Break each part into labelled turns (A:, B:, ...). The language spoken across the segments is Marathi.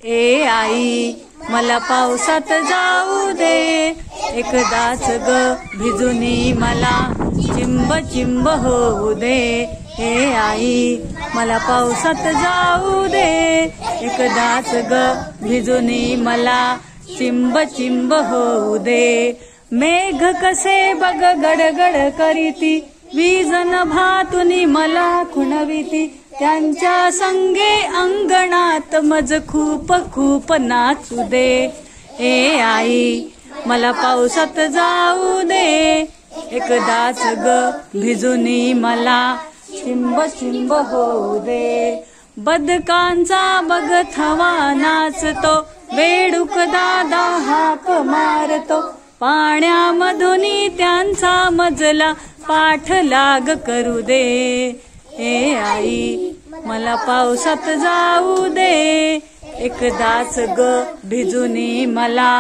A: ए आई मला पावसात जाऊ दे, एकदाच ग भिजुनी मला चिंब चिंब होऊ दे. ए आई मला पावसात जाऊ दे, एकदाच ग भिजुनी मला चिंब चिंब होऊ दे. मेघ कसे बघ गडगड करीती, वीजन भातुनी मला खुणविती. त्यांच्या संगे अंगणात मज खूप खूप नाचू दे. ए आई मला पावसात जाऊ दे, एकदाच ग भिजुनी मला चिंब चिंब होऊ दे. बदकांचा बघ थवा नाचतो, बेडूक दादा हाक मारतो. पाण्यामधुनी त्यांचा मजला पाठलाग करू दे. ए आई मला पावसात जाऊ दे, एकदाच ग भिजुनी मला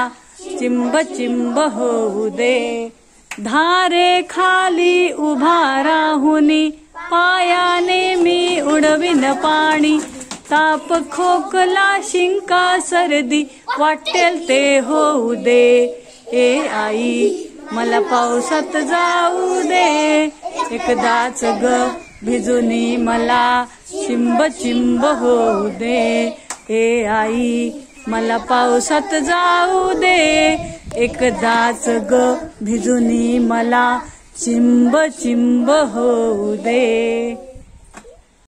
A: चिंब चिंब होऊ दे. धारे खाली उभा राहुनी, पायाने मी उडविन पाणी. ताप खोकला शिंका सर्दी वाटेल ते होऊ दे. ए आई मला पावसात जाऊ दे, एकदाच ग भिजुनी मला चिंब चिंब होऊ दे. ए आई मला पावसात जाऊ दे, एकदाच ग भिजुनी मला चिंब चिंब होऊ दे.